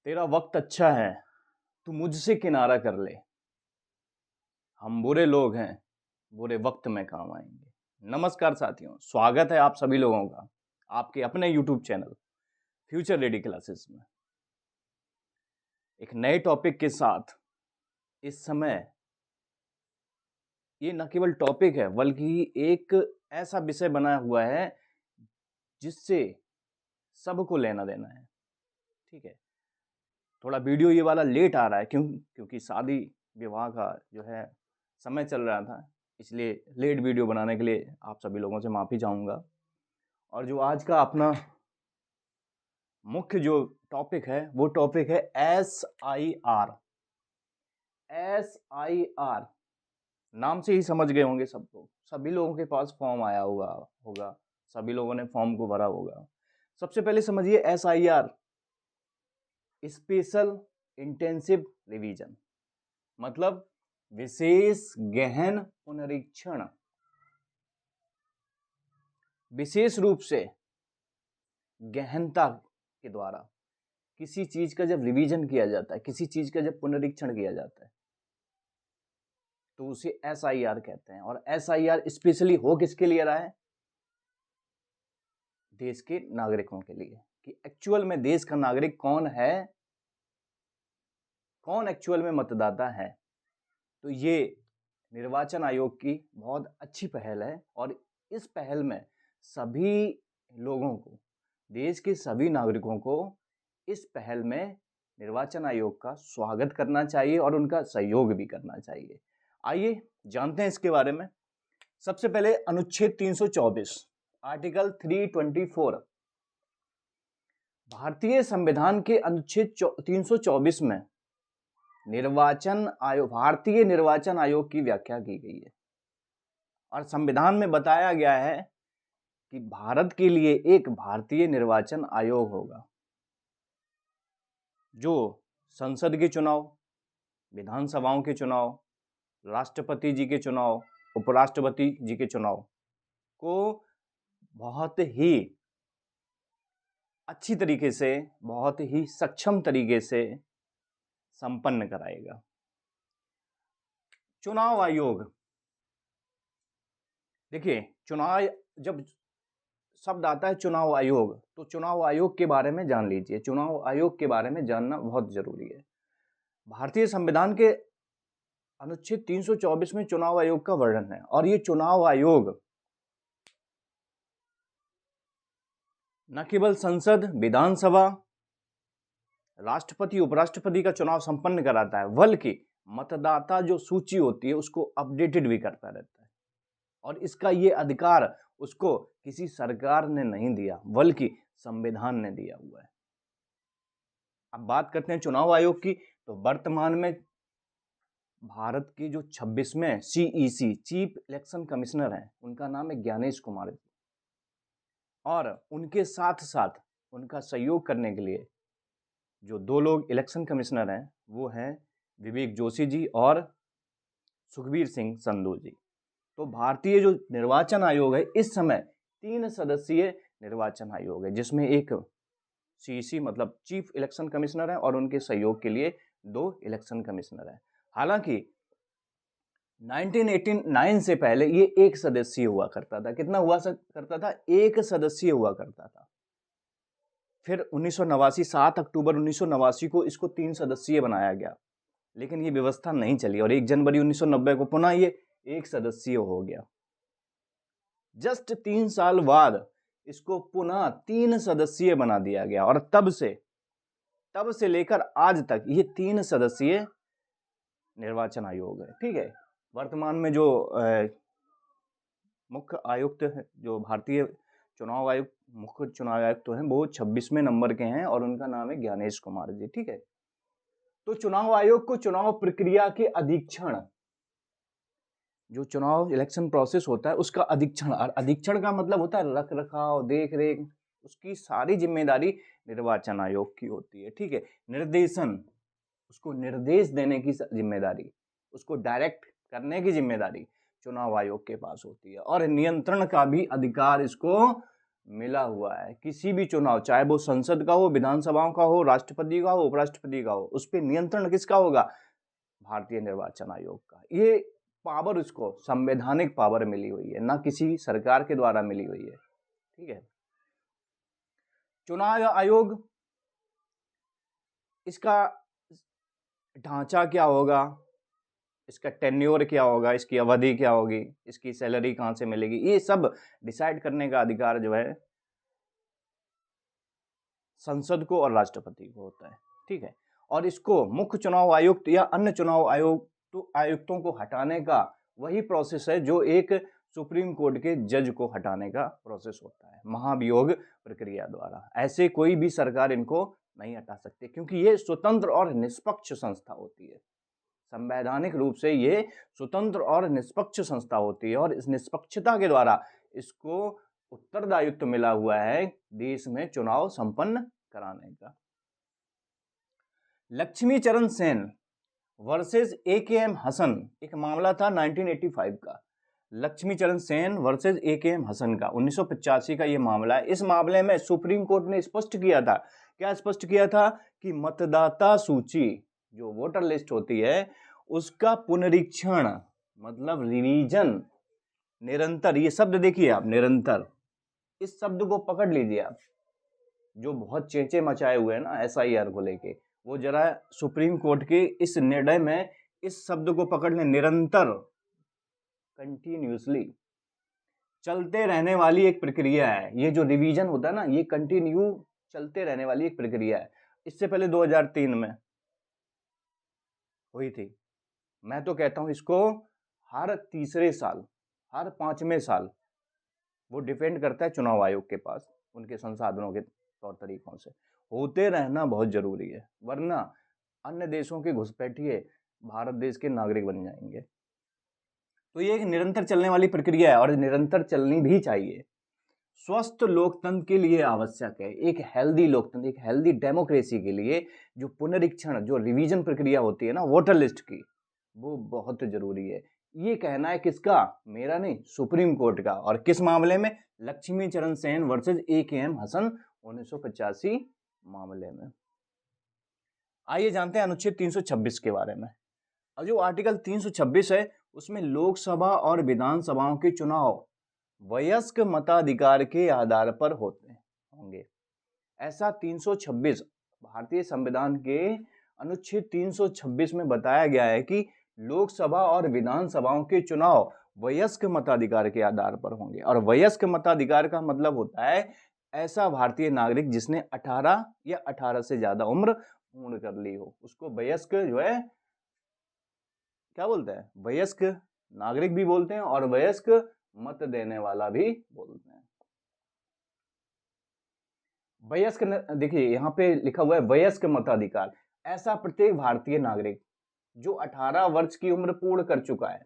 तेरा वक्त अच्छा है, तू मुझसे किनारा कर ले। हम बुरे लोग हैं, बुरे वक्त में काम आएंगे। नमस्कार साथियों, स्वागत है आप सभी लोगों का आपके अपने YouTube channel future ready classes में एक नए टॉपिक के साथ। इस समय ये न केवल टॉपिक है बल्कि एक ऐसा विषय बना हुआ है जिससे सबको लेना देना है। ठीक है, थोड़ा वीडियो ये वाला लेट आ रहा है क्योंकि शादी विवाह का जो है समय चल रहा था, इसलिए लेट वीडियो बनाने के लिए आप सभी लोगों से माफ़ी चाहूँगा। और जो आज का अपना मुख्य जो टॉपिक है वो टॉपिक है SIR। SIR नाम से ही समझ गए होंगे सब लोग, सभी लोगों के पास फॉर्म आया होगा, सभी लोगों ने फॉर्म को भरा होगा। सबसे पहले समझिए SIR, स्पेशल इंटेंसिव रिवीजन, मतलब विशेष गहन पुनरीक्षण। विशेष रूप से गहनता के द्वारा किसी चीज का जब रिवीजन किया जाता है, किसी चीज का जब पुनरीक्षण किया जाता है तो उसे SIR कहते हैं। और SIR स्पेशली हो किसके लिए रहा है? देश के नागरिकों के लिए, कि एक्चुअल में देश का नागरिक कौन है, कौन एक्चुअल में मतदाता है। तो ये निर्वाचन आयोग की बहुत अच्छी पहल है और इस पहल में सभी लोगों को, देश के सभी नागरिकों को इस पहल में निर्वाचन आयोग का स्वागत करना चाहिए और उनका सहयोग भी करना चाहिए। आइए जानते हैं इसके बारे में। सबसे पहले अनुच्छेद 324, आर्टिकल 324, भारतीय संविधान के अनुच्छेद 324 में भारतीय निर्वाचन आयोग की व्याख्या की गई है और संविधान में बताया गया है कि भारत के लिए एक भारतीय निर्वाचन आयोग होगा जो संसद के चुनाव, विधानसभाओं के चुनाव, राष्ट्रपति जी के चुनाव, उपराष्ट्रपति जी के चुनाव को बहुत ही अच्छी तरीके से, बहुत ही सक्षम तरीके से संपन्न कराएगा। चुनाव आयोग, देखिए चुनाव जब शब्द आता है चुनाव आयोग, तो चुनाव आयोग के बारे में जान लीजिए। चुनाव आयोग के बारे में जानना बहुत जरूरी है। भारतीय संविधान के अनुच्छेद 324 में चुनाव आयोग का वर्णन है और ये चुनाव आयोग न केवल संसद, विधानसभा, राष्ट्रपति, उपराष्ट्रपति का चुनाव संपन्न कराता है बल्कि मतदाता जो सूची होती है उसको अपडेटेड भी करता रहता है। और इसका ये अधिकार उसको किसी सरकार ने नहीं दिया बल्कि संविधान ने दिया हुआ है। अब बात करते हैं चुनाव आयोग की, तो वर्तमान में भारत के जो 26वें CEC चीफ इलेक्शन कमिश्नर हैं उनका नाम है ज्ञानेश कुमार जी, और उनके साथ साथ उनका सहयोग करने के लिए जो दो लोग इलेक्शन कमिश्नर हैं वो हैं विवेक जोशी जी और सुखबीर सिंह संधू जी। तो भारतीय जो निर्वाचन आयोग है इस समय 3 सदस्यीय निर्वाचन आयोग है, जिसमें एक CEC मतलब चीफ इलेक्शन कमिश्नर है और उनके सहयोग के लिए 2 इलेक्शन कमिश्नर है। हालांकि 1989 से पहले ये 1 सदस्यीय हुआ करता था। कितना हुआ करता था? 1 सदस्यीय हुआ करता था। फिर 1989, 7 अक्टूबर 1989 को इसको 3 सदस्यीय बनाया गया, लेकिन ये व्यवस्था नहीं चली और 1 जनवरी 1990 को पुनः ये 1 सदस्यीय हो गया। जस्ट 3 साल बाद इसको पुनः 3 सदस्यीय बना दिया गया और तब से लेकर आज तक ये 3 सदस्यीय निर्वाचन आयोग है। ठीक है, वर्तमान में जो मुख्य आयुक्त है, जो भारतीय चुनाव आयुक्त, मुख्य चुनाव आयुक्त हैं वो 26वें नंबर के हैं और उनका नाम है ज्ञानेश कुमार जी। ठीक है, तो चुनाव आयोग को चुनाव प्रक्रिया के अधीक्षण, जो चुनाव इलेक्शन प्रोसेस होता है उसका अधीक्षण, और अधीक्षण का मतलब होता है रख रखाव, देख रेख, उसकी सारी जिम्मेदारी निर्वाचन आयोग की होती है। ठीक है, निर्देशन, उसको निर्देश देने की जिम्मेदारी, उसको डायरेक्ट करने की जिम्मेदारी चुनाव आयोग के पास होती है और नियंत्रण का भी अधिकार इसको मिला हुआ है। किसी भी चुनाव, चाहे वो संसद का हो, विधानसभाओं का हो, राष्ट्रपति का हो, उपराष्ट्रपति का हो, उस पर नियंत्रण किसका होगा? भारतीय निर्वाचन आयोग का। ये पावर उसको संवैधानिक पावर मिली हुई है, ना किसी सरकार के द्वारा मिली हुई है। ठीक है। चुनाव आयोग, इसका ढांचा क्या होगा, इसका टेन्योर क्या होगा, इसकी अवधि क्या होगी, इसकी सैलरी कहां से मिलेगी, ये सब डिसाइड करने का अधिकार जो है संसद को और राष्ट्रपति को होता है। ठीक है। और इसको मुख्य चुनाव आयुक्त या अन्य चुनाव आयुक्तों को हटाने का वही प्रोसेस है जो एक सुप्रीम कोर्ट के जज को हटाने का प्रोसेस होता है, महाभियोग प्रक्रिया द्वारा। ऐसे कोई भी सरकार इनको नहीं हटा सकती, क्योंकि ये स्वतंत्र और निष्पक्ष संस्था होती है। संवैधानिक रूप से ये स्वतंत्र और निष्पक्ष संस्था होती है, और इस निष्पक्षता के द्वारा इसको उत्तरदायित्व मिला हुआ है देश में चुनाव संपन्न कराने का। लक्ष्मी चरण सेन वर्सेस AKM हसन, एक मामला था 1985 का। लक्ष्मी चरण सेन वर्सेस AKM हसन का 1985 का ये मामला है। इस मामले में सुप्रीम कोर्ट ने स्पष्ट किया था, क्या स्पष्ट किया था? कि मतदाता सूची, जो वोटर लिस्ट होती है, उसका पुनरीक्षण मतलब रिवीजन, निरंतर, ये शब्द देखिए आप, निरंतर, इस शब्द को पकड़ लीजिए आप, जो बहुत चेंचे मचाए हुए हैं ना SIR को लेके, वो जरा सुप्रीम कोर्ट के इस निर्णय में इस शब्द को पकड़ लें, निरंतर, कंटिन्यूसली, चलते रहने वाली एक प्रक्रिया है। ये जो रिवीजन होता है ना, ये कंटिन्यू चलते रहने वाली एक प्रक्रिया है। इससे पहले 2003 में हुई थी। मैं तो कहता हूं इसको हर तीसरे साल, हर 5वें साल वो डिपेंड करता है चुनाव आयोग के पास, उनके संसाधनों के तौर तरीकों से होते रहना बहुत जरूरी है, वरना अन्य देशों के घुसपैठिए भारत देश के नागरिक बन जाएंगे। तो ये एक निरंतर चलने वाली प्रक्रिया है, और निरंतर चलनी भी चाहिए। स्वस्थ लोकतंत्र के लिए आवश्यक है, एक हेल्दी लोकतंत्र, एक हेल्दी डेमोक्रेसी के लिए जो पुनरीक्षण, जो रिवीजन प्रक्रिया होती है ना वोटर लिस्ट की, वो बहुत जरूरी है। ये कहना है किसका? मेरा नहीं, सुप्रीम कोर्ट का। और किस मामले में? लक्ष्मी चरण सेन वर्सेस AKM हसन 1985 मामले में। आइए जानते हैं अनुच्छेद 326 के बारे में। और जो आर्टिकल 326 है उसमें लोकसभा और विधानसभाओं के चुनाव वयस्क मताधिकार के आधार पर होंगे। ऐसा 326 भारतीय संविधान के अनुच्छेद 326 में बताया गया है कि लोकसभा और विधानसभाओं के चुनाव वयस्क मताधिकार के आधार पर होंगे। और वयस्क मताधिकार का मतलब होता है ऐसा भारतीय नागरिक जिसने 18 या 18 से ज्यादा उम्र पूर्ण कर ली हो, उसको वयस्क जो है क्या बोलते हैं? वयस्क नागरिक भी बोलते हैं और वयस्क मत देने वाला भी बोलते हैं। वयस्क, देखिए यहाँ पे लिखा हुआ है वयस्क मताधिकार। ऐसा प्रत्येक भारतीय नागरिक जो 18 वर्ष की उम्र पूर्ण कर चुका है,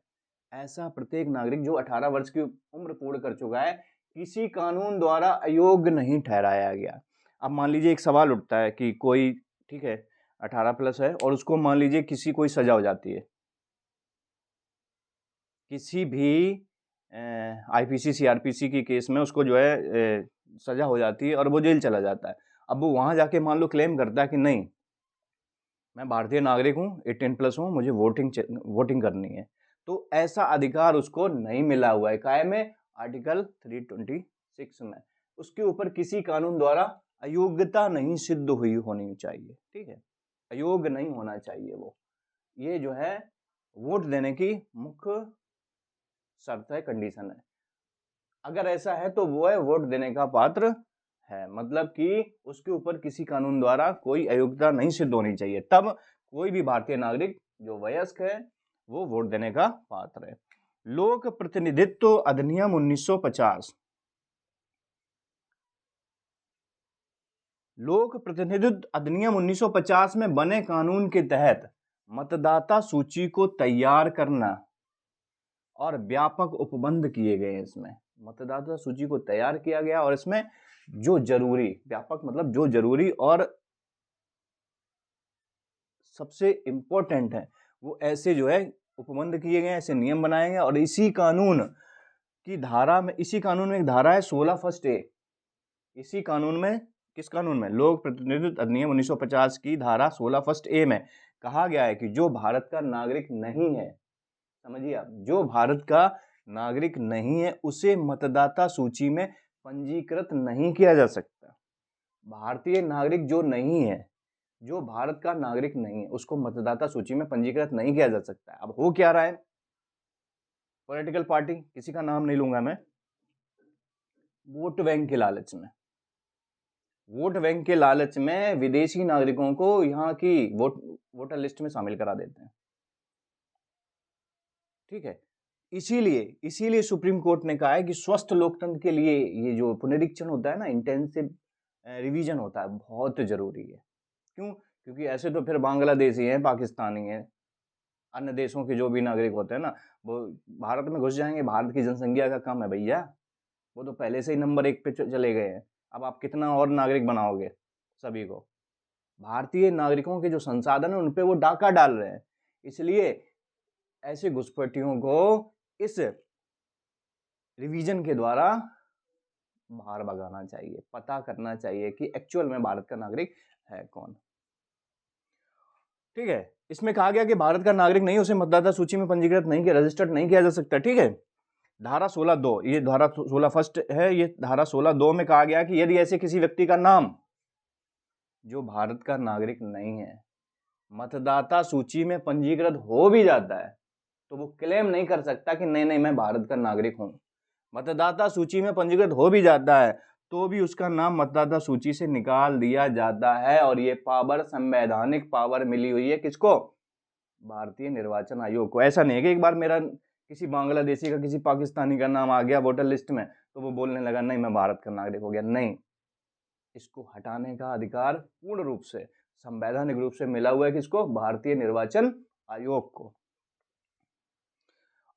ऐसा प्रत्येक नागरिक जो 18 वर्ष की उम्र पूर्ण कर चुका है, किसी कानून द्वारा अयोग्य नहीं ठहराया गया। अब मान लीजिए एक सवाल उठता है कि कोई, ठीक है, 18 प्लस है और उसको मान लीजिए किसी कोई सजा हो जाती है, किसी भी IPC CRPC की केस में उसको जो है सजा हो जाती है और वो जेल चला जाता है। अब वो वहां जाके मान लो क्लेम करता है कि नहीं, मैं भारतीय नागरिक हूँ, 18 प्लस हूँ, मुझे वोटिंग करनी है, तो ऐसा अधिकार उसको नहीं मिला हुआ है। काय में? आर्टिकल 326 में। उसके ऊपर किसी कानून द्वारा अयोग्यता नहीं सिद्ध हुई होनी चाहिए। ठीक है, अयोग्य नहीं होना चाहिए वो। ये जो है वोट देने की मुख्य शर्त है, कंडीशन है। अगर ऐसा है तो वो है वोट देने का पात्र है, मतलब कि उसके ऊपर किसी कानून द्वारा कोई अयोग्यता नहीं सिद्ध होनी चाहिए, तब कोई भी भारतीय नागरिक जो वयस्क है वो वोट देने का पात्र है। लोक प्रतिनिधित्व अधिनियम 1950, लोक प्रतिनिधित्व अधिनियम 1950 में बने कानून के तहत मतदाता सूची को तैयार करना और व्यापक उपबंध किए गए हैं। इसमें मतदाता सूची को तैयार किया गया और इसमें जो जरूरी, व्यापक मतलब जो जरूरी और सबसे इंपॉर्टेंट है वो ऐसे जो है उपबंध किए गए, ऐसे नियम बनाए गए। और इसी कानून की धारा में, इसी कानून में एक धारा है 16 फर्स्ट ए, इसी कानून में, किस कानून में, लोक प्रतिनिधित्व अधिनियम 1950 की धारा 16 फर्स्ट ए में कहा गया है कि जो भारत का नागरिक नहीं है, समझिए आप, जो भारत का नागरिक नहीं है उसे मतदाता सूची में पंजीकृत नहीं किया जा सकता। भारतीय नागरिक जो नहीं है, जो भारत का नागरिक नहीं है, उसको मतदाता सूची में पंजीकृत नहीं किया जा सकता है। अब हो क्या रहा है, पॉलिटिकल पार्टी, किसी का नाम नहीं लूंगा मैं, वोट बैंक के लालच में, वोट बैंक के लालच में विदेशी नागरिकों को यहाँ की वोटर लिस्ट में शामिल करा देते हैं। ठीक है, इसीलिए सुप्रीम कोर्ट ने कहा है कि स्वस्थ लोकतंत्र के लिए ये जो पुनरीक्षण होता है ना, इंटेंसिव रिवीजन होता है, बहुत जरूरी है। क्यों? क्योंकि ऐसे तो फिर बांग्लादेशी हैं, पाकिस्तानी हैं, अन्य देशों के जो भी नागरिक होते हैं ना, वो भारत में घुस जाएंगे। भारत की जनसंख्या का कम है भैया, वो तो पहले से ही नंबर 1 पे चले गए हैं। अब आप कितना और नागरिक बनाओगे सभी को? भारतीय नागरिकों के जो संसाधन है उन पे वो डाका डाल रहे हैं। इसलिए ऐसे घुसपैठियों को इस रिवीजन के द्वारा बाहर भगाना चाहिए, पता करना चाहिए कि एक्चुअल में भारत का नागरिक है कौन। ठीक है, इसमें कहा गया कि भारत का नागरिक नहीं, उसे मतदाता सूची में पंजीकृत नहीं किया, रजिस्टर्ड नहीं किया जा सकता। ठीक है, धारा 16(2), ये धारा 16 फर्स्ट है, ये धारा 16(2) में कहा गया कि यदि ऐसे किसी व्यक्ति का नाम जो भारत का नागरिक नहीं है मतदाता सूची में पंजीकृत हो भी जाता है तो वो क्लेम नहीं कर सकता कि नहीं नहीं मैं भारत का नागरिक हूं। मतदाता सूची में पंजीकृत हो भी जाता है तो भी उसका नाम मतदाता सूची से निकाल दिया जाता है, और ये पावर, संवैधानिक पावर मिली हुई है किसको? भारतीय निर्वाचन आयोग को। ऐसा नहीं है कि एक बार मेरा किसी बांग्लादेशी का, किसी पाकिस्तानी का नाम आ गया वोटर लिस्ट में तो वो बोलने लगा नहीं मैं भारत का नागरिक हो गया। नहीं, इसको हटाने का अधिकार पूर्ण रूप से संवैधानिक रूप से मिला हुआ है किसको? भारतीय निर्वाचन आयोग को।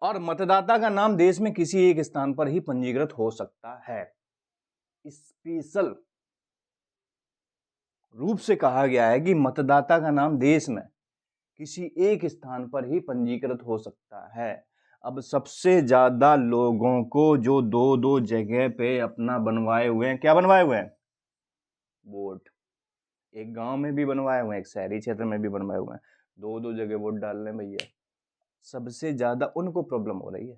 और मतदाता का नाम देश में किसी एक स्थान पर ही पंजीकृत हो सकता है। स्पेशल रूप से कहा गया है कि मतदाता का नाम देश में किसी एक स्थान पर ही पंजीकृत हो सकता है। अब सबसे ज्यादा लोगों को जो दो दो जगह पे अपना बनवाए हुए हैं, क्या बनवाए हुए हैं? वोट। एक गांव में भी बनवाए हुए हैं, एक शहरी क्षेत्र में भी बनवाए हुए हैं, दो दो जगह वोट डाल रहे हैं भैया। सबसे ज्यादा उनको प्रॉब्लम हो रही है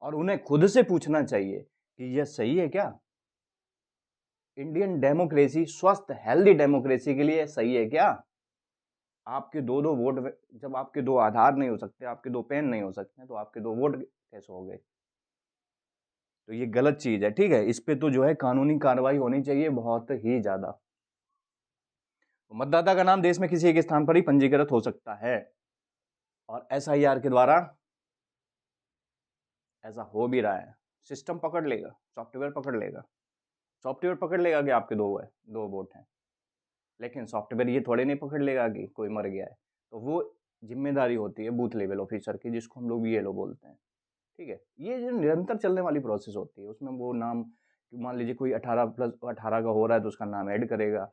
और उन्हें खुद से पूछना चाहिए कि यह सही है क्या? इंडियन डेमोक्रेसी, स्वस्थ हेल्दी डेमोक्रेसी के लिए सही है क्या? आपके दो दो वोट, जब आपके दो आधार नहीं हो सकते, आपके दो पेन नहीं हो सकते, तो आपके दो वोट कैसे हो गए? तो ये गलत चीज है। ठीक है, इस पे तो जो है कानूनी कार्रवाई होनी चाहिए बहुत ही ज्यादा। मतदाता का नाम देश में किसी एक स्थान पर ही पंजीकृत हो सकता है और एसआईआर के द्वारा ऐसा हो भी रहा है। सिस्टम पकड़ लेगा, सॉफ्टवेयर पकड़ लेगा, सॉफ्टवेयर पकड़ लेगा कि आपके दो वोट हैं, लेकिन सॉफ्टवेयर ये थोड़े नहीं पकड़ लेगा कि कोई मर गया है। तो वो जिम्मेदारी होती है बूथ लेवल ऑफिसर की, जिसको हम लोग BLO बोलते हैं। ठीक है, ये जो निरंतर चलने वाली प्रोसेस होती है उसमें वो नाम, मान लीजिए कोई 18+ का हो रहा है तो उसका नाम ऐड करेगा,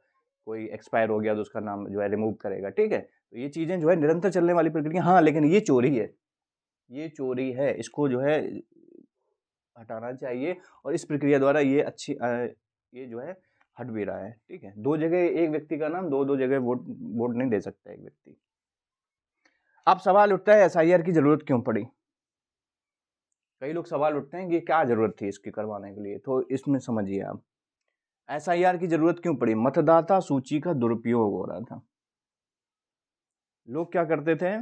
कोई एक्सपायर हो गया तो उसका नाम जो है रिमूव करेगा। ठीक है, तो ये चीज़ें जो है निरंतर चलने वाली प्रक्रिया। हाँ, लेकिन ये चोरी है, ये चोरी है, इसको जो है हटाना चाहिए और इस प्रक्रिया द्वारा ये ये जो है हट भी रहा है। ठीक है, दो जगह एक व्यक्ति का नाम, दो जगह वोट नहीं दे सकता एक व्यक्ति। अब सवाल उठता है SIR की जरूरत क्यों पड़ी? कई लोग सवाल उठते हैं कि क्या जरूरत थी इसकी करवाने के लिए, तो इसमें समझिए आप, SIR की जरूरत क्यों पड़ी? मतदाता सूची का दुरुपयोग हो रहा था। लोग क्या करते थे?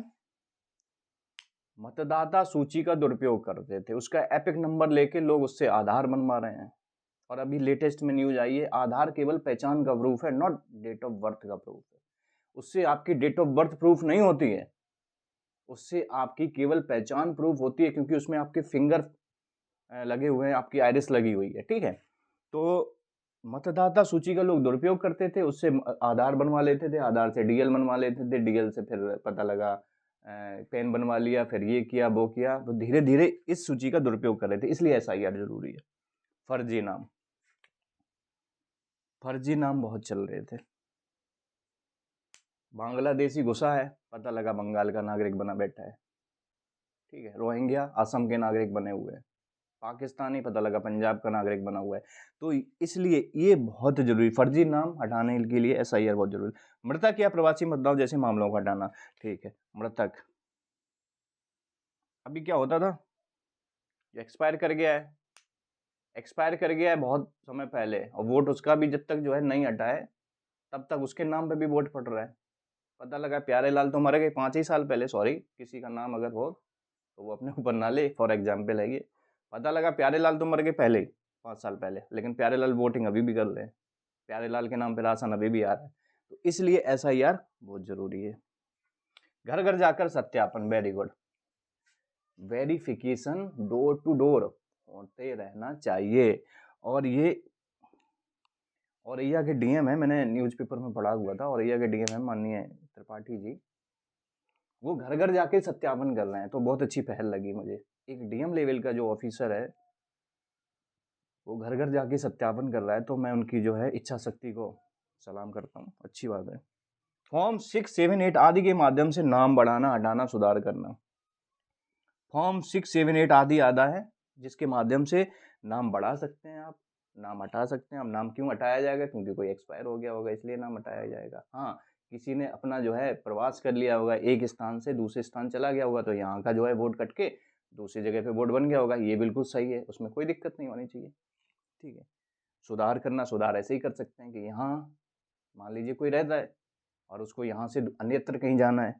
मतदाता सूची का दुरुपयोग करते थे, उसका एपिक नंबर लेके लोग उससे आधार बनवा रहे हैं। और अभी लेटेस्ट में न्यूज आई है, आधार केवल पहचान का प्रूफ है, नॉट डेट ऑफ बर्थ का प्रूफ है। उससे आपकी डेट ऑफ बर्थ प्रूफ नहीं होती है, उससे आपकी केवल पहचान प्रूफ होती है, क्योंकि उसमें आपके फिंगर लगे हुए हैं, आपकी आइरिस लगी हुई है। ठीक है, तो मतदाता सूची का लोग दुरुपयोग करते थे, उससे आधार बनवा लेते थे, आधार से DL बनवा लेते थे, DL से फिर पता लगा पेन बनवा लिया, फिर ये किया वो किया, तो धीरे धीरे इस सूची का दुरुपयोग कर रहे थे। इसलिए SIR जरूरी है। फर्जी नाम बहुत चल रहे थे। बांग्लादेशी घुसा है, पता लगा बंगाल का नागरिक बना बैठा है। ठीक है, रोहिंग्या असम के नागरिक बने हुए हैं। पाकिस्तानी पता लगा पंजाब का नागरिक बना हुआ है। तो इसलिए ये बहुत जरूरी, फर्जी नाम हटाने के लिए एसआईआर बहुत जरूरी। मृतक या प्रवासी मतदाताओं जैसे मामलों को हटाना, ठीक है। मृतक अभी क्या होता था, एक्सपायर कर गया है, एक्सपायर कर गया है बहुत समय पहले, और वोट उसका भी जब तक जो है नहीं हटाए तब तक उसके नाम पे भी वोट पड़ रहा है। पता लगा प्यारे लाल तो मर गए 5 ही साल पहले, सॉरी किसी का नाम अगर हो तो वो अपने ऊपर ना ले, फॉर एग्जाम्पल है ये। पता लगा प्यारे लाल तो मर गए पहले ही 5 साल पहले, लेकिन प्यारे लाल वोटिंग अभी भी कर रहे हैं, प्यारे लाल के नाम पे राशन अभी भी आ रहा है। तो इसलिए एसआईआर बहुत जरूरी है। घर घर जाकर सत्यापन, very good. Verification door to door होते रहना चाहिए। और ये औरैया के डीएम है, मैंने न्यूज़पेपर में पढ़ा हुआ था, औरैया के डीएम है माननीय त्रिपाठी जी, वो घर घर जाके सत्यापन कर रहे हैं, तो बहुत अच्छी पहल लगी मुझे। एक डीएम लेवल का जो ऑफिसर है वो घर घर जाके सत्यापन कर रहा है, तो मैं उनकी जो है इच्छा शक्ति को सलाम करता हूँ, अच्छी बात है। फॉर्म 6, 7, 8 आदि के माध्यम से नाम बढ़ाना, हटाना, सुधार करना। फॉर्म 6, 7, 8 आदि आता है जिसके माध्यम से नाम बढ़ा सकते हैं आप, नाम हटा सकते हैं। अब नाम क्यों हटाया जाएगा, क्योंकि कोई एक्सपायर हो गया होगा इसलिए नाम हटाया जाएगा। हाँ, किसी ने अपना जो है प्रवास कर लिया होगा, एक स्थान से दूसरे स्थान चला गया होगा, तो यहाँ का जो है वोट कट के दूसरी जगह पे वोट बन गया होगा, ये बिल्कुल सही है, उसमें कोई दिक्कत नहीं होनी चाहिए, ठीक है। सुधार करना, सुधार ऐसे ही कर सकते हैं कि यहाँ मान लीजिए कोई रहता है और उसको यहाँ से अन्यत्र कहीं जाना है,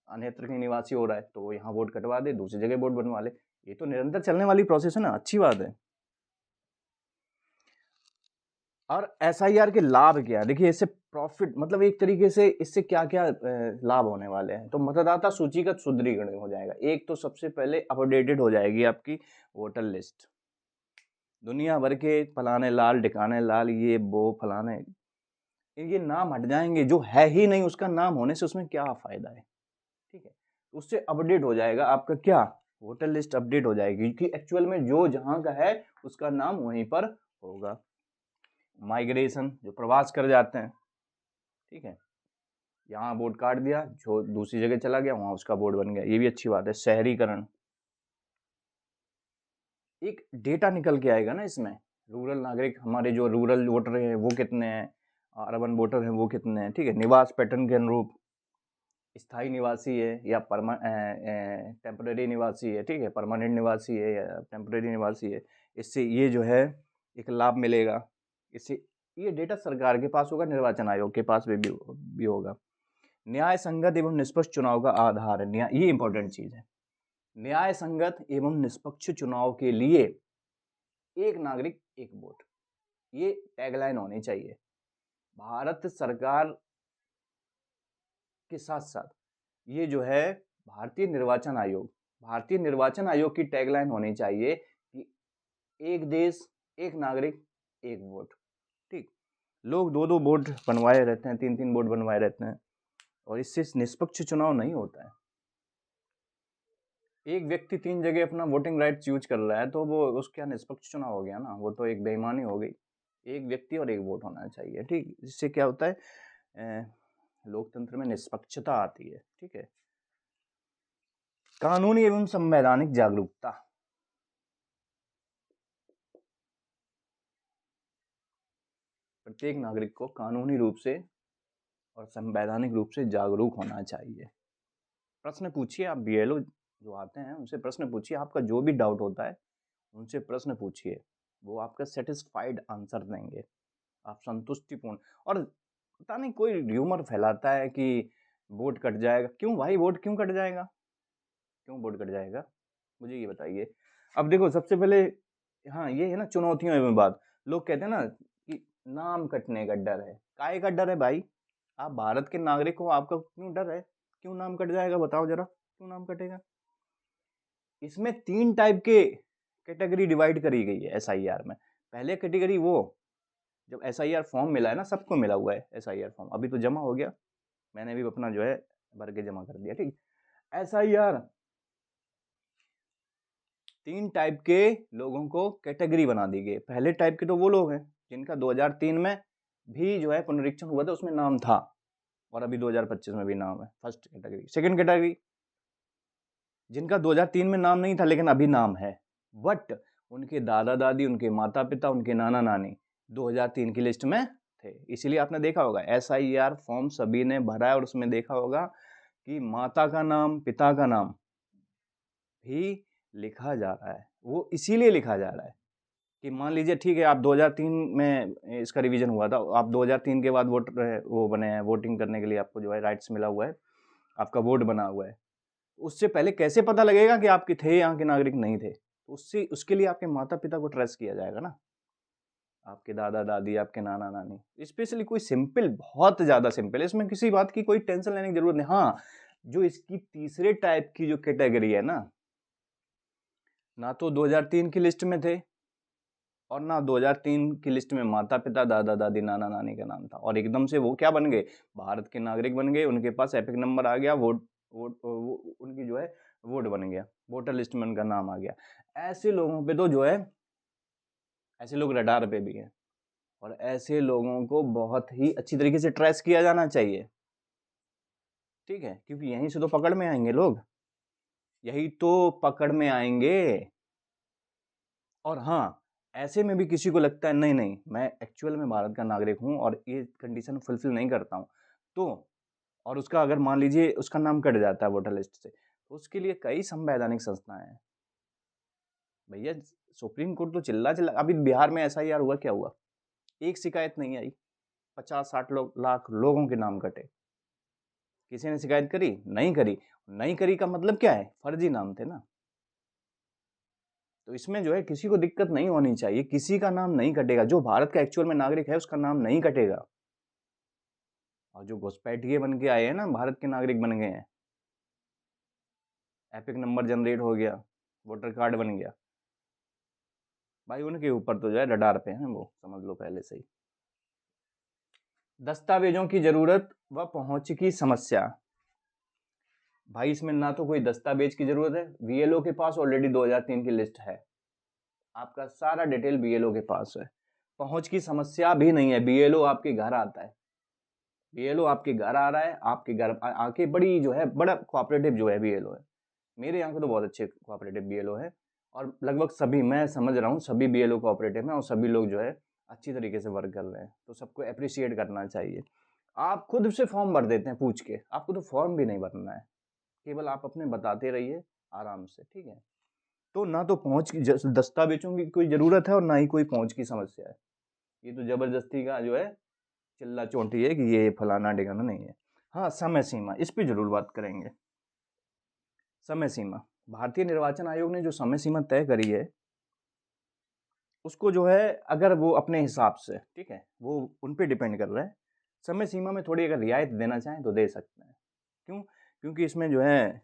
अन्यत्र कहीं निवासी हो रहा है, तो वो यहाँ वोट कटवा दे, दूसरी जगह वोट बनवा ले। ये तो निरंतर चलने वाली प्रोसेस है ना, अच्छी बात है। और एसआईआर के लाभ क्या है, देखिए इससे प्रॉफिट, मतलब एक तरीके से इससे क्या क्या लाभ होने वाले हैं। तो मतदाता सूचीगत सुदृढ़ीकरण हो जाएगा। एक तो सबसे पहले अपडेटेड हो जाएगी आपकी वोटर लिस्ट, दुनिया भर के फलाने लाल, ढिकाने लाल, ये वो फलाने, ये नाम हट जाएंगे। जो है ही नहीं उसका नाम होने से उसमें क्या फायदा है, ठीक है। उससे अपडेट हो जाएगा आपका क्या, वोटर लिस्ट अपडेट हो जाएगी कि एक्चुअल में जो जहां का है उसका नाम वहीं पर होगा। माइग्रेशन, जो प्रवास कर जाते हैं, ठीक है, यहाँ वोट काट दिया, जो दूसरी जगह चला गया वहां उसका वोट बन गया, ये भी अच्छी बात है। शहरीकरण, एक डेटा निकल के आएगा ना इसमें, रूरल नागरिक, हमारे जो रूरल वोटर हैं वो कितने हैं, अर्बन वोटर हैं वो कितने हैं, ठीक है। निवास पैटर्न के अनुरूप स्थायी निवासी है या टेम्परेरी निवासी है, ठीक है, परमानेंट निवासी है या टेम्परेरी निवासी है, इससे ये जो है एक लाभ मिलेगा। इससे ये डेटा सरकार के पास होगा, निर्वाचन आयोग के पास भी होगा। न्याय संगत एवं निष्पक्ष चुनाव का आधार है, न्याय, ये इंपॉर्टेंट चीज है। न्याय संगत एवं निष्पक्ष चुनाव के लिए एक नागरिक एक वोट, ये टैगलाइन होनी चाहिए। भारत सरकार के साथ साथ ये जो है भारतीय निर्वाचन आयोग की टैगलाइन होनी चाहिए कि एक देश, एक नागरिक, एक वोट, ठीक। लोग 2-2 वोट बनवाए रहते हैं, 3-3 वोट बनवाए रहते हैं, और इससे निष्पक्ष चुनाव नहीं होता है। एक व्यक्ति 3 जगह अपना वोटिंग राइट्स यूज कर रहा है, तो वो उसका निष्पक्ष चुनाव हो गया ना, वो तो एक बेईमानी हो गई। एक व्यक्ति और एक वोट होना चाहिए, ठीक। इससे क्या होता है, लोकतंत्र में निष्पक्षता आती है, ठीक है। कानूनी एवं संवैधानिक जागरूकता, प्रत्येक नागरिक को कानूनी रूप से और संवैधानिक रूप से जागरूक होना चाहिए। प्रश्न पूछिए, आप बीएलओ जो आते हैं उनसे प्रश्न पूछिए, आपका जो भी डाउट होता है उनसे प्रश्न पूछिए, वो आपका सेटिस्फाइड आंसर देंगे, आप संतुष्टिपूर्ण। और पता नहीं कोई र्यूमर फैलाता है कि वोट कट जाएगा, क्यों भाई वोट क्यों कट जाएगा, क्यों वोट कट जाएगा, मुझे ये बताइए। अब देखो सबसे पहले, हाँ ये है ना चुनौतियों में बात, लोग कहते हैं ना कि नाम कटने का डर है, काहे का डर है भाई, आप भारत के नागरिक हो, आपका क्यों डर है, क्यों नाम कट जाएगा, बताओ जरा, क्यों नाम कटेगा। इसमें 3 टाइप के कैटेगरी डिवाइड करी गई है एसआईआर में। पहले कैटेगरी वो, जब एसआईआर फॉर्म मिला है ना, सबको मिला हुआ है एसआईआर फॉर्म, अभी तो जमा हो गया, मैंने भी अपना जो है भर के जमा कर दिया, ठीक। एसआईआर 3 टाइप के लोगों को कैटेगरी बना दी गई। पहले टाइप के तो वो लोग हैं जिनका 2003 में भी जो है पुनरीक्षण हुआ था, उसमें नाम था, और अभी 2025 में भी नाम है, फर्स्ट कैटेगरी। सेकंड कैटेगरी, जिनका 2003 में नाम नहीं था लेकिन अभी नाम है, बट उनके दादा दादी, उनके माता पिता, उनके नाना नानी 2003 की लिस्ट में थे। इसीलिए आपने देखा होगा SIR फॉर्म सभी ने भरा है और उसमें देखा होगा कि माता का नाम, पिता का नाम भी लिखा जा रहा है। वो इसीलिए लिखा जा रहा है कि मान लीजिए ठीक है, आप 2003 में इसका रिवीजन हुआ था, आप 2003 के बाद वो बने हैं, वोटिंग करने के लिए आपको जो है राइट्स मिला हुआ है, आपका वोट बना हुआ है। उससे पहले कैसे पता लगेगा कि आपके थे यहाँ के नागरिक नहीं थे? उसके लिए आपके माता पिता को ट्रेस किया जाएगा ना, आपके दादा दादी, आपके नाना नानी। स्पेशली कोई सिंपल, बहुत ज्यादा सिंपल है, इसमें किसी बात की कोई टेंशन लेने की जरूरत नहीं। हाँ, जो इसकी तीसरे टाइप की जो कैटेगरी है ना तो 2003 की लिस्ट में थे और ना 2003 की लिस्ट में माता पिता, दादा दादी, नाना नानी का नाम था, और एकदम से वो क्या बन गए, भारत के नागरिक बन गए, उनके पास एपिक नंबर आ गया, उनकी जो है वोट बन गया, वोटर लिस्ट में उनका नाम आ गया। ऐसे लोगों पे तो जो है, ऐसे लोग रडार पे भी हैं और ऐसे लोगों को बहुत ही अच्छी तरीके से ट्रेस किया जाना चाहिए, ठीक है, क्योंकि यहीं से तो पकड़ में आएंगे लोग, यही तो पकड़ में आएंगे। और हाँ, ऐसे में भी किसी को लगता है नहीं नहीं, मैं एक्चुअल में भारत का नागरिक हूँ और ये कंडीशन फुलफिल नहीं करता हूँ, तो और उसका अगर मान लीजिए उसका नाम कट जाता है वोटर लिस्ट से, तो उसके लिए कई संवैधानिक संस्थाएं हैं भैया। सुप्रीम कोर्ट तो चिल्ला चिल्ला, अभी बिहार में SIR हुआ, क्या हुआ, एक शिकायत नहीं आई, 50-60 लाख लोगों के नाम कटे, किसी ने शिकायत करी? नहीं करी। नहीं करी का मतलब क्या है, फर्जी नाम थे ना। तो इसमें जो है किसी को दिक्कत नहीं होनी चाहिए, किसी का नाम नहीं कटेगा, जो भारत का एक्चुअल में नागरिक है उसका नाम नहीं कटेगा। और जो घुसपैठिए बन के आए हैं ना, भारत के नागरिक बन गए हैं, एपिक नंबर जनरेट हो गया, वोटर कार्ड बन गया, भाई उनके ऊपर तो जो है रडार पे हैं वो, समझ लो पहले से ही। दस्तावेजों की जरूरत व पहुंच की समस्या, भाई इसमें ना तो कोई दस्तावेज की जरूरत है, BLO के पास ऑलरेडी 2003 की लिस्ट है, आपका सारा डिटेल BLO के पास है। पहुंच की समस्या भी नहीं है, BLO आपके घर आता है, BLO आपके घर आ रहा है, आपके घर आके बड़ी जो है, बड़ा कोऑपरेटिव जो है BLO है। मेरे यहाँ के तो बहुत अच्छे कोऑपरेटिव BLO है, और लगभग सभी, मैं समझ रहा हूँ सभी BLO कोऑपरेटिव हैं और सभी लोग जो है अच्छी तरीके से वर्क कर रहे हैं, तो सबको अप्रिशिएट करना चाहिए। आप खुद से फॉर्म भर देते हैं पूछ के, आपको तो फॉर्म भी नहीं भरना है, केवल आप अपने बताते रहिए आराम से, ठीक है। तो ना तो पहुंच की दस्तावेजों की कोई ज़रूरत है और ना ही कोई पहुंच की समस्या है, ये तो ज़बरदस्ती का जो है चिल्ला चोंटी है कि ये फलाना ठिकाना नहीं है। हाँ, समय सीमा, इस पे जरूर बात करेंगे। समय सीमा, भारतीय निर्वाचन आयोग ने जो समय सीमा तय करी है उसको जो है, अगर वो अपने हिसाब से, ठीक है, वो उन पे डिपेंड कर रहा है, समय सीमा में थोड़ी अगर रियायत देना चाहें तो दे सकते हैं। क्यों? क्योंकि इसमें जो है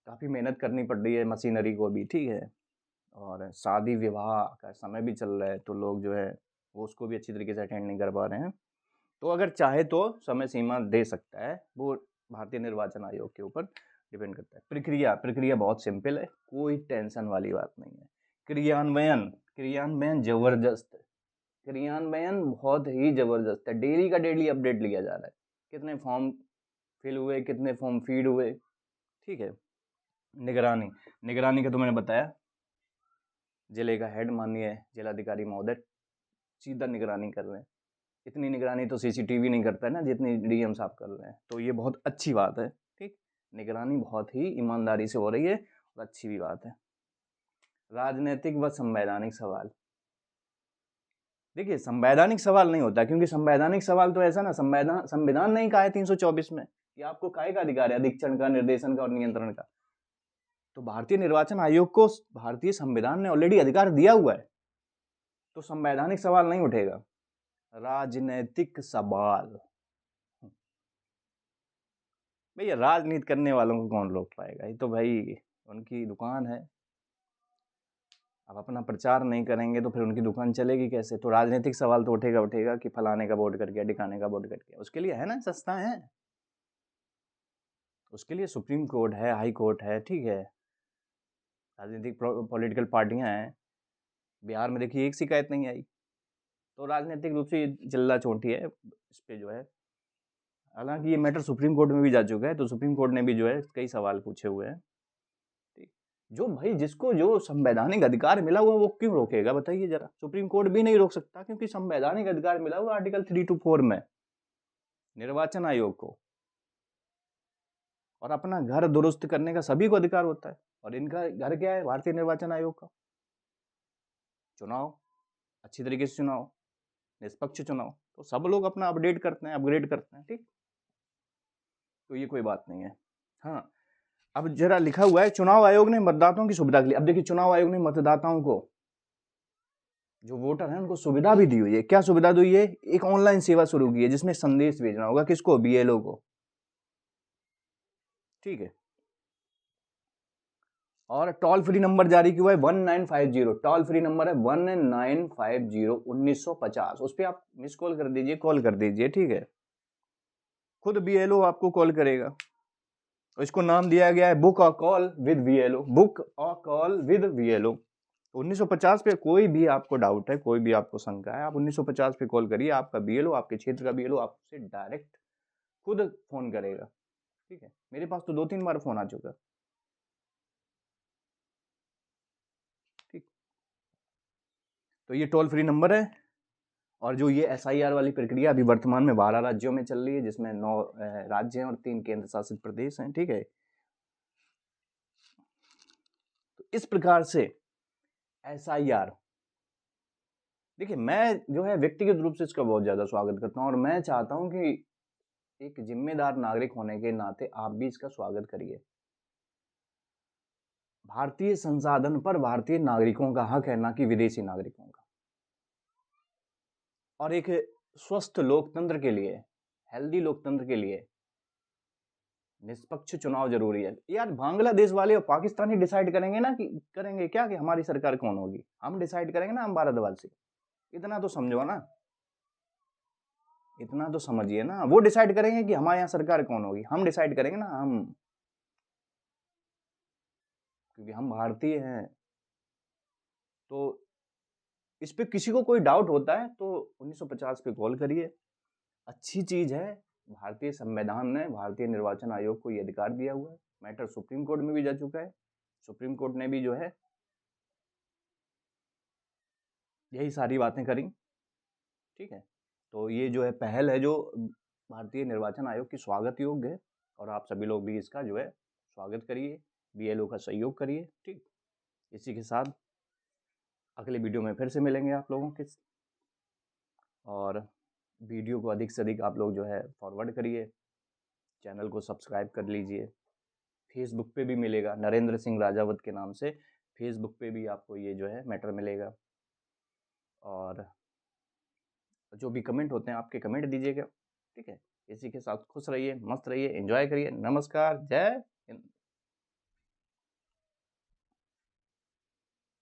काफ़ी मेहनत करनी पड़ रही है मशीनरी को भी, ठीक है, और शादी विवाह का समय भी चल रहा है, तो लोग जो है वो उसको भी अच्छी तरीके से अटेंड नहीं कर पा रहे हैं। तो अगर चाहे तो समय सीमा दे सकता है, वो भारतीय निर्वाचन आयोग के ऊपर डिपेंड करता है। प्रक्रिया, प्रक्रिया बहुत सिंपल है, कोई टेंशन वाली बात नहीं है। क्रियान्वयन, क्रियान्वयन जबरदस्त है, क्रियान्वयन बहुत ही जबरदस्त है, डेली का डेली अपडेट लिया जा रहा है, कितने फॉर्म फिल हुए, कितने फॉर्म फीड हुए, ठीक है। निगरानी, निगरानी का तो मैंने बताया, जिले का हेड माननीय जिलाधिकारी महोदय सीधा निगरानी कर रहे हैं, इतनी निगरानी तो CCTV नहीं करता है ना जितनी DM साहब कर रहे हैं, तो ये बहुत अच्छी बात है, ठीक। निगरानी बहुत ही ईमानदारी से हो रही है और अच्छी भी बात है। राजनीतिक व संवैधानिक सवाल, देखिए संवैधानिक सवाल नहीं होता, क्योंकि संवैधानिक सवाल तो ऐसा ना, संविधान नहीं कहा है 324 में कि आपको काहे का अधिकार है अधीक्षण का, निर्देशन का और नियंत्रण का। तो भारतीय निर्वाचन आयोग को भारतीय संविधान ने ऑलरेडी अधिकार दिया हुआ है, तो संवैधानिक सवाल नहीं उठेगा, राजनीतिक सवाल। भैया राजनीति करने वालों को कौन रोक पाएगा, ये तो भाई उनकी दुकान है, अब अपना प्रचार नहीं करेंगे तो फिर उनकी दुकान चलेगी कैसे। तो राजनीतिक सवाल तो उठेगा उठेगा कि फलाने का वोट कट गया, ढिकाने का वोट कट गया, उसके लिए है ना संस्था है, उसके लिए सुप्रीम कोर्ट है, हाई कोर्ट है, ठीक है, राजनीतिक पॉलिटिकल पार्टियां हैं। बिहार में देखिए एक शिकायत नहीं आई, तो राजनीतिक रूप से ये चिल्ला चोटी है इस पे जो है। हालांकि ये मैटर सुप्रीम कोर्ट में भी जा चुका है, तो सुप्रीम कोर्ट ने भी जो है कई सवाल पूछे हुए हैं, ठीक। जो भाई जिसको जो संवैधानिक अधिकार मिला हुआ वो क्यों रोकेगा, बताइए जरा। सुप्रीम कोर्ट भी नहीं रोक सकता क्योंकि संवैधानिक अधिकार मिला हुआ आर्टिकल 3 to 4 में निर्वाचन आयोग को, और अपना घर दुरुस्त करने का सभी को अधिकार होता है। और इनका घर क्या है, भारतीय निर्वाचन आयोग का। चुनाव अच्छी तरीके से चुनाव, निष्पक्ष चुनाव, तो सब लोग अपना अपडेट करते हैं, अपग्रेड करते हैं, ठीक। तो ये कोई बात नहीं है। हाँ, अब जरा लिखा हुआ है चुनाव आयोग ने मतदाताओं की सुविधा के लिए। अब देखिए, चुनाव आयोग ने मतदाताओं को, जो वोटर हैं उनको सुविधा भी दी हुई है। क्या सुविधा दी हुई है? एक ऑनलाइन सेवा शुरू की है जिसमें संदेश भेजना होगा, किसको? बीएलओ को, ठीक है। और टोल फ्री नंबर जारी किया है 1950, टोल फ्री नंबर है 1950 1950। उस पर आप मिस कॉल कर दीजिए, कॉल कर दीजिए, ठीक है। खुद बीएलओ आपको कॉल करेगा। इसको नाम दिया गया है book a call with BLO, book a call with BLO. 1950 पे कोई भी आपको डाउट है, कोई भी आपको शंका है, आप 1950 पे कॉल करिए। आपका बीएलओ, आपके क्षेत्र का बीएलओ आपसे डायरेक्ट खुद फोन करेगा, ठीक है। मेरे पास तो 2-3 बार फोन आ चुका, ठीक। तो ये टोल फ्री नंबर है। और जो ये एसआईआर वाली प्रक्रिया अभी वर्तमान में 12 राज्यों में चल रही है, जिसमें 9 राज्य हैं और 3 केंद्र शासित प्रदेश हैं, ठीक है। तो इस प्रकार से एसआईआर, देखिए मैं जो है व्यक्तिगत रूप से इसका बहुत ज्यादा स्वागत करता हूं, और मैं चाहता हूं कि एक जिम्मेदार नागरिक होने के नाते आप भी इसका स्वागत करिए। भारतीय संसाधन पर भारतीय नागरिकों का हक है, ना कि विदेशी नागरिकों का। और एक स्वस्थ लोकतंत्र के लिए, हेल्दी लोकतंत्र के लिए निष्पक्ष चुनाव जरूरी है। यार बांग्लादेश वाले और पाकिस्तानी डिसाइड करेंगे ना, कि करेंगे क्या कि हमारी सरकार कौन होगी? हम डिसाइड करेंगे ना, हम भारतवासी। इतना तो समझो ना, इतना तो समझिए ना। वो डिसाइड करेंगे कि हमारे यहाँ सरकार कौन होगी, हम डिसाइड करेंगे ना, हम, क्योंकि हम भारतीय हैं। तो इस पे किसी को कोई डाउट होता है तो 1950 पे कॉल करिए। अच्छी चीज है, भारतीय संविधान ने भारतीय निर्वाचन आयोग को ये अधिकार दिया हुआ है। मैटर सुप्रीम कोर्ट में भी जा चुका है, सुप्रीम कोर्ट ने भी जो है यही सारी बातें करी, ठीक है। तो ये जो है पहल है जो भारतीय निर्वाचन आयोग की स्वागत योग्य है, और आप सभी लोग भी इसका जो है स्वागत करिए, बीएलओ का सहयोग करिए, ठीक। इसी के साथ अगले वीडियो में फिर से मिलेंगे आप लोगों के, और वीडियो को अधिक से अधिक आप लोग जो है फॉरवर्ड करिए, चैनल को सब्सक्राइब कर लीजिए। फेसबुक पे भी मिलेगा, नरेंद्र सिंह राजावत के नाम से फेसबुक पे भी आपको ये जो है मैटर मिलेगा। और जो भी कमेंट होते हैं आपके कमेंट दीजिएगा, ठीक है। इसी के साथ खुश रहिए, मस्त रहिए, एंजॉय करिए। नमस्कार, जय